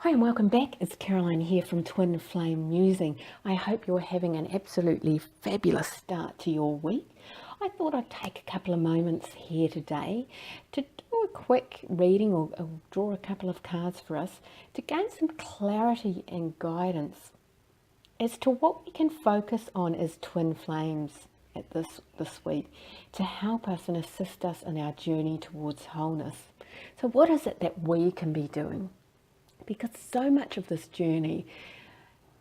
Hi and welcome back. It's Caroline here from Twin Flame Musing. I hope you're having an absolutely fabulous start to your week. I thought I'd take a couple of moments here today to do a quick reading or draw a couple of cards for us to gain some clarity and guidance as to what we can focus on as twin flames at this week to help us and assist us in our journey towards wholeness. So what is it that we can be doing? Because so much of this journey,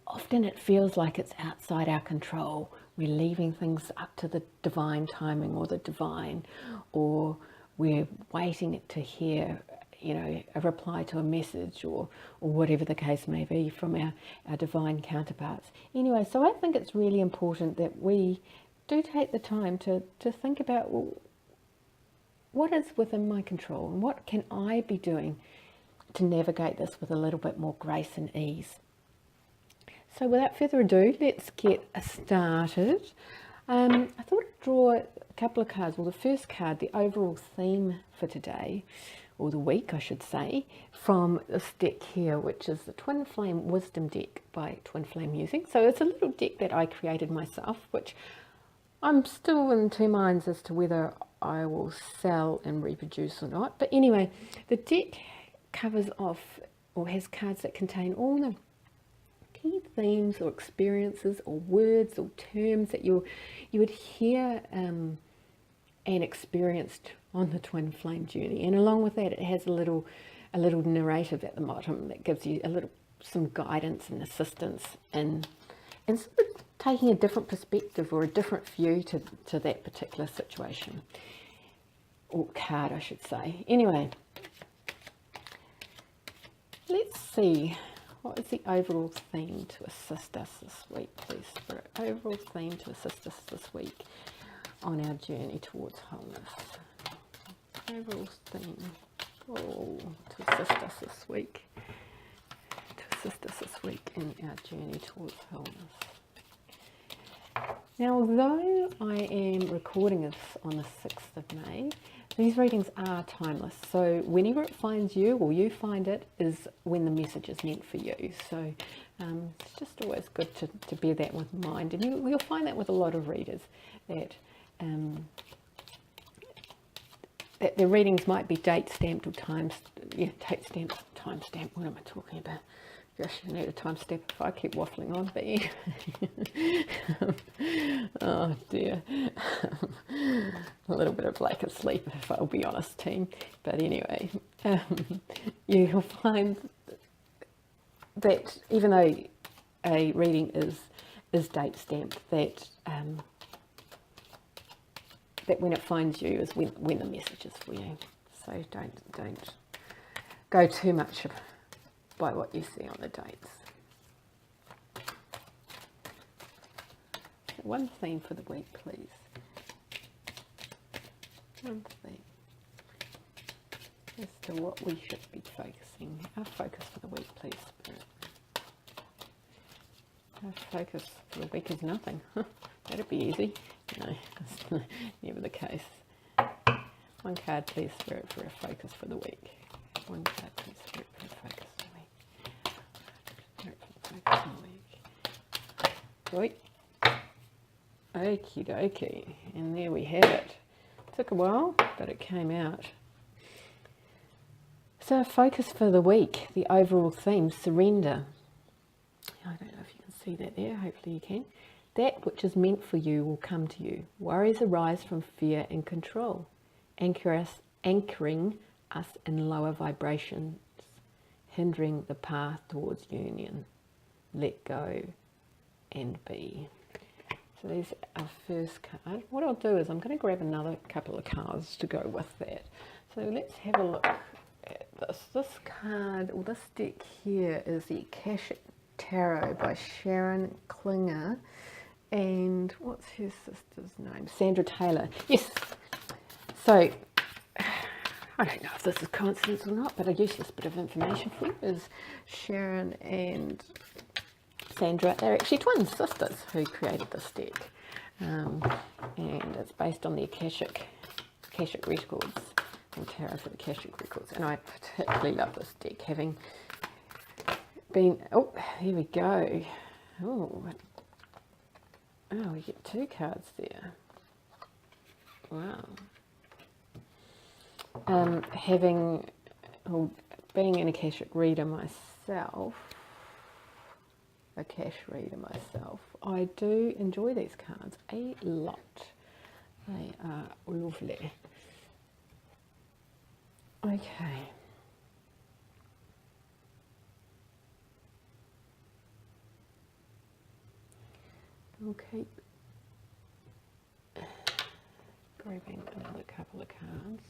often it feels like it's outside our control. We're leaving things up to the divine timing or the divine, or we're waiting to hear, a reply to a message or whatever the case may be from our divine counterparts. Anyway, so I think it's really important that we do take the time to think about, well, what is within my control and what can I be doing to navigate this with a little bit more grace and ease. So without further ado, let's get started. I thought I'd draw a couple of cards. Well, the first card, the overall theme for today, or the week I should say, from this deck here, which is the Twin Flame Wisdom deck by Twin Flame Musing. So it's a little deck that I created myself, which I'm still in two minds as to whether I will sell and reproduce or not. But anyway, the deck covers off or has cards that contain all the key themes or experiences or words or terms that you would hear and experienced on the twin flame journey. And along with that, it has a little narrative at the bottom that gives you some guidance and assistance and sort of taking a different perspective or a different view to that particular situation, or card I should say. Anyway, let's see, what is the overall theme to assist us this week, please, Spirit? Overall theme to assist us this week on our journey towards wholeness. Overall theme to assist us this week. To assist us this week in our journey towards wholeness. Now, although I am recording this on the 6th of May, these readings are timeless, so whenever it finds you or you find it is when the message is meant for you. So it's just always good to bear that with mind, and you'll find that with a lot of readers, that that their readings might be date stamped or time stamped. What am I talking about? Gosh, I need a time stamp if I keep waffling on, but yeah. Oh dear. A little bit of lack of sleep, if I'll be honest, team. But anyway, you'll find that even though a reading is date stamped, that that when it finds you is when the message is for you. So don't go too much by what you see on the dates. One theme for the week, please. One theme as to what we should be focusing. Our focus for the week, please, Spirit. Our focus for the week is nothing. That'd be easy. No, that's never the case. One card, please, Spirit, for a focus for the week. One card, please, Spirit, for a focus for the week. Right. Okie dokie, and there we have it. Took a while, but it came out. So focus for the week, the overall theme, surrender. I don't know if you can see that there, hopefully you can. That which is meant for you will come to you. Worries arise from fear and control, anchoring us in lower vibrations, hindering the path towards union. Let go and be. So there's our first card. What I'll do is I'm going to grab another couple of cards to go with that. So let's have a look at this. This card, or this deck here, is the Akashic Tarot by Sharon Klinger. And what's her sister's name? Sandra Taylor. Yes. So I don't know if this is coincidence or not, but I use this bit of information for you. Is Sharon and Sandra, they're actually twin sisters who created this deck, and it's based on the Akashic records and tarot for the Akashic records. And I particularly love this deck, having been, oh, here we go. Oh, we get 2 cards there. Wow. Being an Akashic reader myself, I do enjoy these cards a lot. They are lovely. Okay. I'll keep grabbing another couple of cards.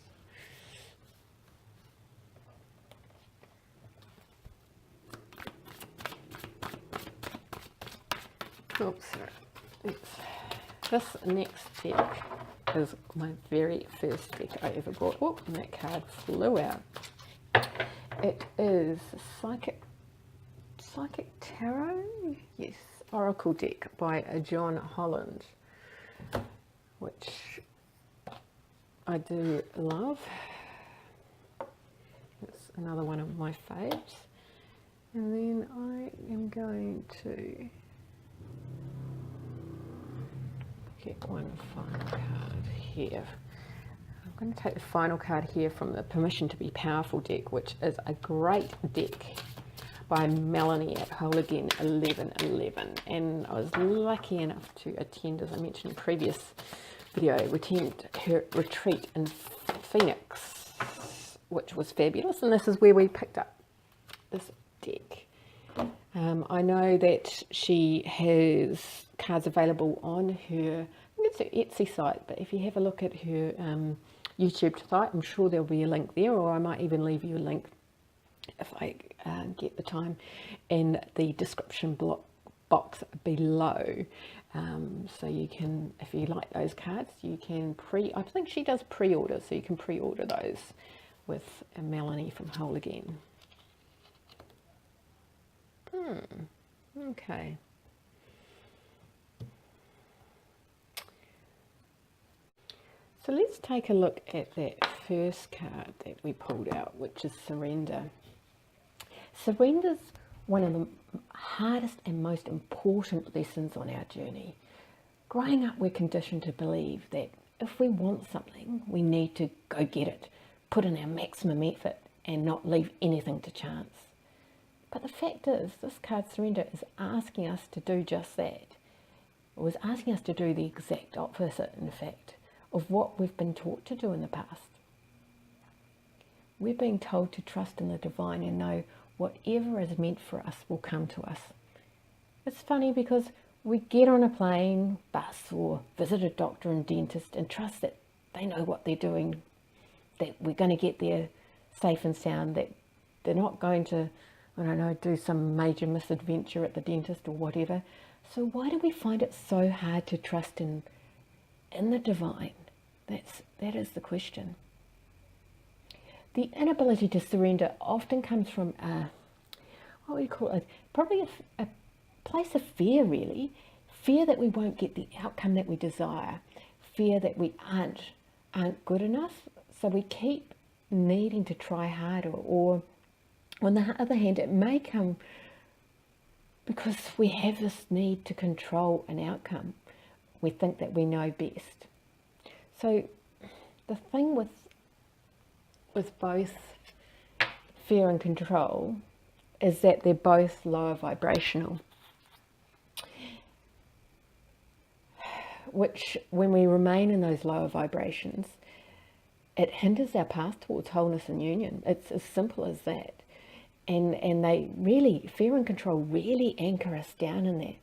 Oops, sorry. This next deck is my very first deck I ever bought. Oh, and that card flew out. It is Psychic Tarot? Yes, Oracle deck by John Holland, which I do love. It's another one of my faves. And then I am going to get one final card here. I'm going to take the final card here from the Permission to Be Powerful deck, which is a great deck by Melanie at WHOLENESS 1111. And I was lucky enough to attend, as I mentioned in the previous video, attend her retreat in Phoenix, which was fabulous. And this is where we picked up this deck. I know that she has cards available on her, I think it's her Etsy site, but if you have a look at her YouTube site, I'm sure there'll be a link there, or I might even leave you a link if I get the time in the description box below. So you can, if you like those cards, you can I think she does pre-order, so you can pre-order those with Melanie from Whole Again. Okay. So let's take a look at that first card that we pulled out, which is Surrender. Surrender's one of the hardest and most important lessons on our journey. Growing up, we're conditioned to believe that if we want something, we need to go get it, put in our maximum effort, and not leave anything to chance. But the fact is, this card, Surrender, is asking us to do just that. It was asking us to do the exact opposite, in fact, of what we've been taught to do in the past. We're being told to trust in the divine and know whatever is meant for us will come to us. It's funny because we get on a plane, bus, or visit a doctor and dentist and trust that they know what they're doing, that we're going to get there safe and sound, that they're not going to, I don't know, do some major misadventure at the dentist or whatever. So why do we find it so hard to trust in the divine? That is the question. The inability to surrender often comes from what would you call it? Probably a place of fear, really. Fear that we won't get the outcome that we desire. Fear that we aren't good enough. So we keep needing to try harder. Or on the other hand, it may come because we have this need to control an outcome. We think that we know best. So the thing with both fear and control is that they're both lower vibrational, which when we remain in those lower vibrations, it hinders our path towards wholeness and union. It's as simple as that. And they really, fear and control really anchor us down in that.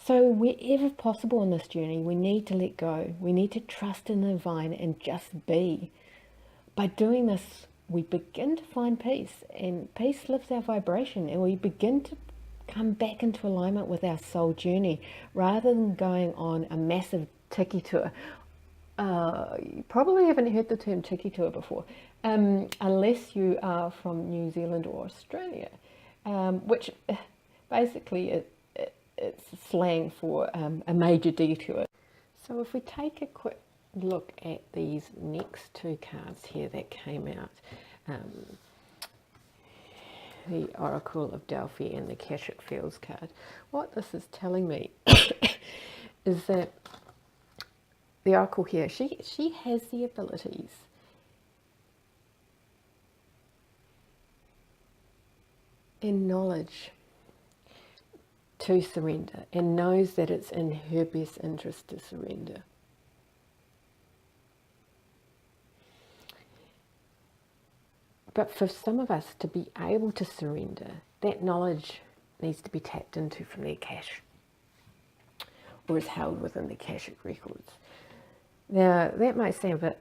So wherever possible in this journey, we need to let go. We need to trust in the divine and just be. By doing this, we begin to find peace, and peace lifts our vibration, and we begin to come back into alignment with our soul journey rather than going on a massive tiki tour. You probably haven't heard the term tiki tour before, unless you are from New Zealand or Australia, which basically it's slang for a major detour. So if we take a quick look at these next two cards here that came out, the Oracle of Delphi and the Akashic Fields card. What this is telling me is that the Oracle here, she has the abilities and knowledge to surrender, and knows that it's in her best interest to surrender. But for some of us to be able to surrender, that knowledge needs to be tapped into from the Akash, or is held within the Akashic records. Now, that might sound a bit,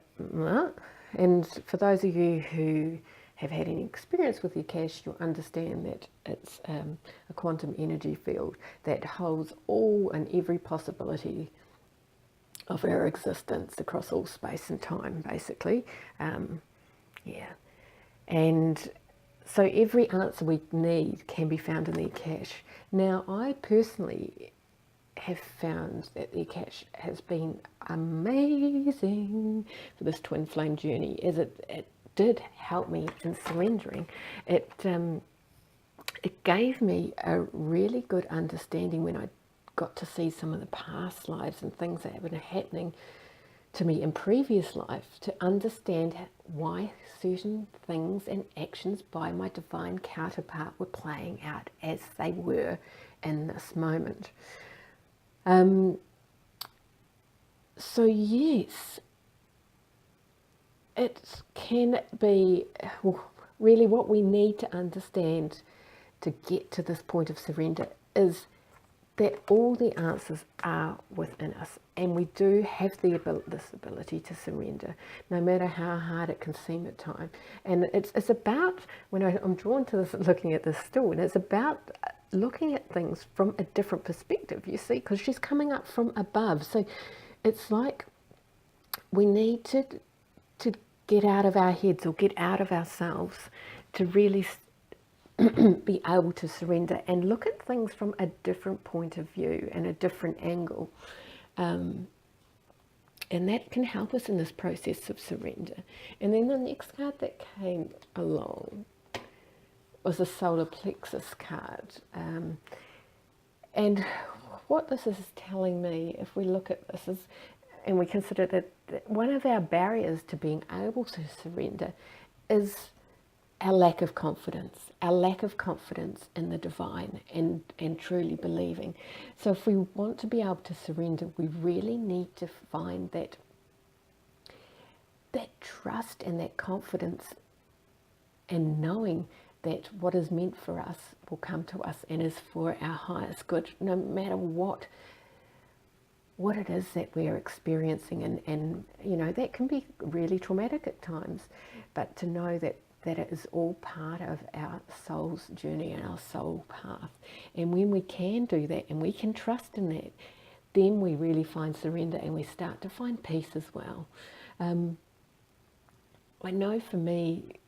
and for those of you who have had any experience with the Akash, you'll understand that it's a quantum energy field that holds all and every possibility of our existence across all space and time, basically. And so every answer we need can be found in the Akash. Now, I personally have found that the Akash has been amazing for this twin flame journey, as it did help me in surrendering. It gave me a really good understanding when I got to see some of the past lives and things that have been happening to me in previous life, to understand why certain things and actions by my divine counterpart were playing out as they were in this moment. So yes, it can be really what we need to understand to get to this point of surrender is that all the answers are within us, and we do have this ability to surrender, no matter how hard it can seem at times. And it's about, when I'm drawn to this, looking at this stool, and it's about looking at things from a different perspective, you see, because she's coming up from above. So it's like we need to get out of our heads, or get out of ourselves, to really be able to surrender and look at things from a different point of view and a different angle. And that can help us in this process of surrender. And then the next card that came along was the solar plexus card. And what this is telling me, if we look at this, is, and we consider that one of our barriers to being able to surrender is our lack of confidence in the divine and truly believing. So if we want to be able to surrender, we really need to find that trust and that confidence, and knowing that what is meant for us will come to us and is for our highest good, no matter what it is that we're experiencing. And you know, that can be really traumatic at times, but to know that it is all part of our soul's journey and our soul path. And when we can do that and we can trust in that, then we really find surrender, and we start to find peace as well. I know for me,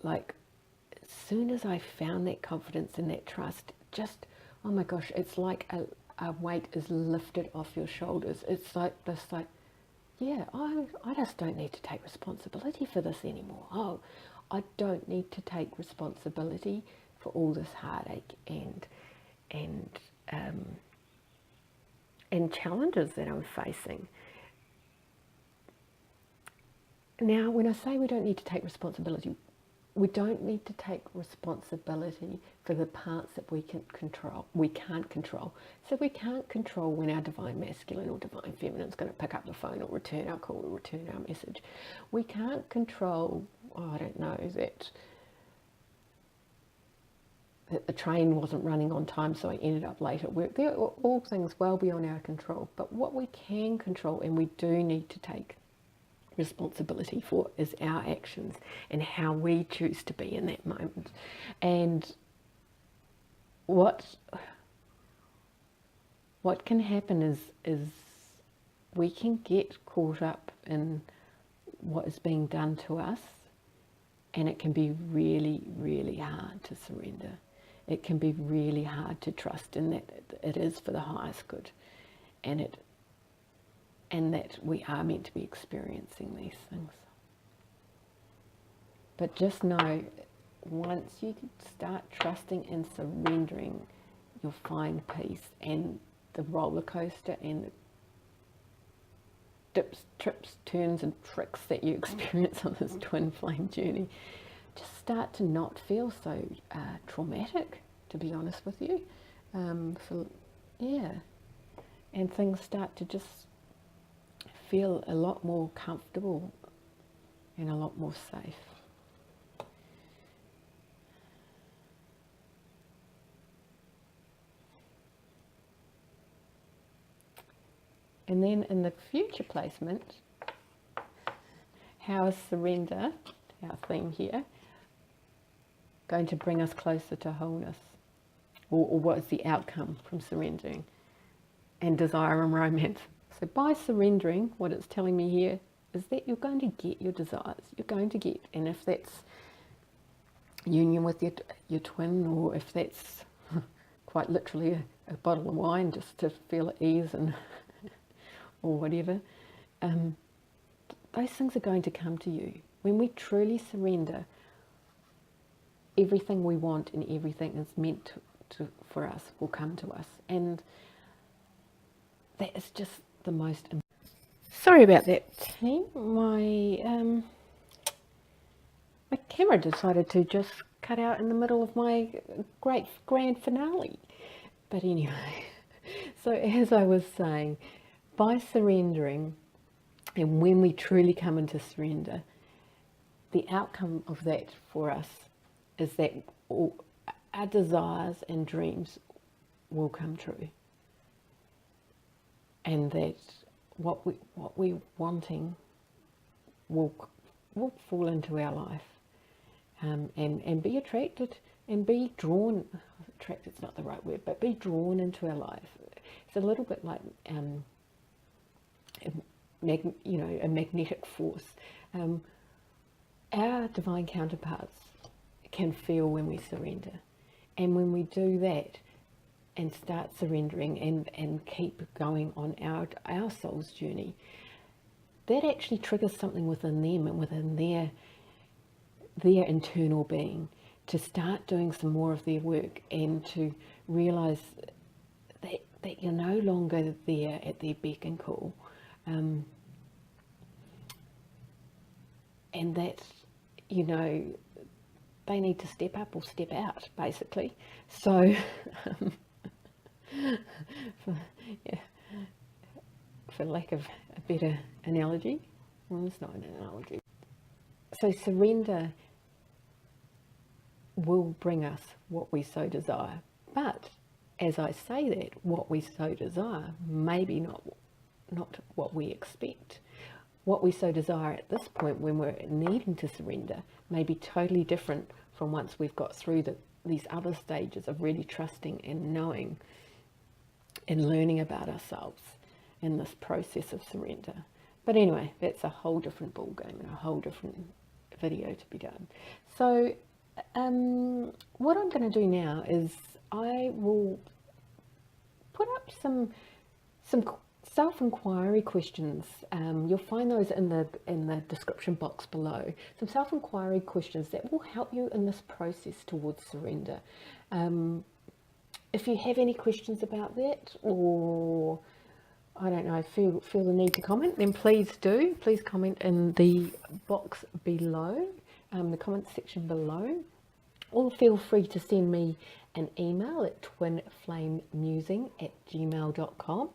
like, as soon as I found that confidence and that trust, just, oh my gosh, it's like a weight is lifted off your shoulders. It's like this, like, yeah, I just don't need to take responsibility for this anymore. Oh, I don't need to take responsibility for all this heartache and challenges that I'm facing. Now, when I say we don't need to take responsibility, we don't need to take responsibility for the parts that we can't control. So we can't control when our divine masculine or divine feminine is going to pick up the phone or return our call or return our message. We can't control, that the train wasn't running on time, so I ended up late at work. They're all things well beyond our control. But what we can control, and we do need to take responsibility for, is our actions and how we choose to be in that moment. And what can happen is we can get caught up in what is being done to us, and it can be really, really hard to surrender. It can be really hard to trust in that it is for the highest good, and that we are meant to be experiencing these things. But just know, once you start trusting and surrendering, you'll find peace, and the roller coaster and the dips, trips, turns and tricks that you experience on this twin flame journey just start to not feel so traumatic, to be honest with you. And things start to just feel a lot more comfortable and a lot more safe. And then in the future placement, how is surrender, our theme here, going to bring us closer to wholeness? Or what is the outcome from surrendering? And desire and romance. So by surrendering, what it's telling me here is that you're going to get your desires. You're going to get, and if that's union with your twin, or if that's quite literally a bottle of wine just to feel at ease and or whatever, those things are going to come to you. When we truly surrender, everything we want and everything that's meant for us will come to us. And that is just the most... Sorry about that, team. My camera decided to just cut out in the middle of my great grand finale. But anyway, so as I was saying, by surrendering, and when we truly come into surrender, the outcome of that for us is that all our desires and dreams will come true, and that what we're wanting will fall into our life, and be attracted and be drawn. Attracted's not the right word, but be drawn into our life. It's a little bit like a magnetic force. Our divine counterparts can feel when we surrender, and when we do that and start surrendering and keep going on our soul's journey, that actually triggers something within them and within their internal being to start doing some more of their work, and to realize that you're no longer there at their beck and call, and that, you know, they need to step up or step out, basically. So for lack of a better analogy, well, it's not an analogy. So surrender will bring us what we so desire. But as I say that, what we so desire, maybe not what we expect. What we so desire at this point, when we're needing to surrender, may be totally different from once we've got through these other stages of really trusting and knowing and learning about ourselves in this process of surrender. But anyway, that's a whole different ball game and a whole different video to be done. So what I'm going to do now is I will put up some self-inquiry questions. You'll find those in the description box below. Some self-inquiry questions that will help you in this process towards surrender. If you have any questions about that, or I don't know, feel the need to comment, then please do. Please comment in the box below, the comment section below, or feel free to send me an email at twinflamemusing@gmail.com.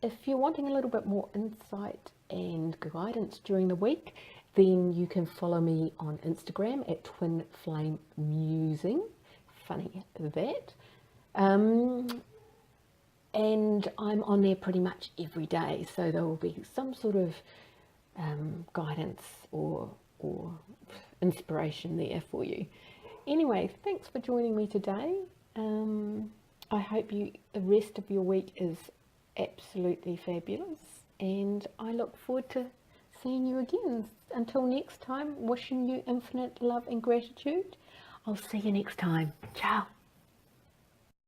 If you're wanting a little bit more insight and guidance during the week, then you can follow me on Instagram at twinflamemusing. Funny that. And I'm on there pretty much every day, so there will be some sort of guidance or inspiration there for you. Anyway, thanks for joining me today. I hope the rest of your week is absolutely fabulous, and I look forward to seeing you again. Until next time, wishing you infinite love and gratitude. I'll see you next time. Ciao.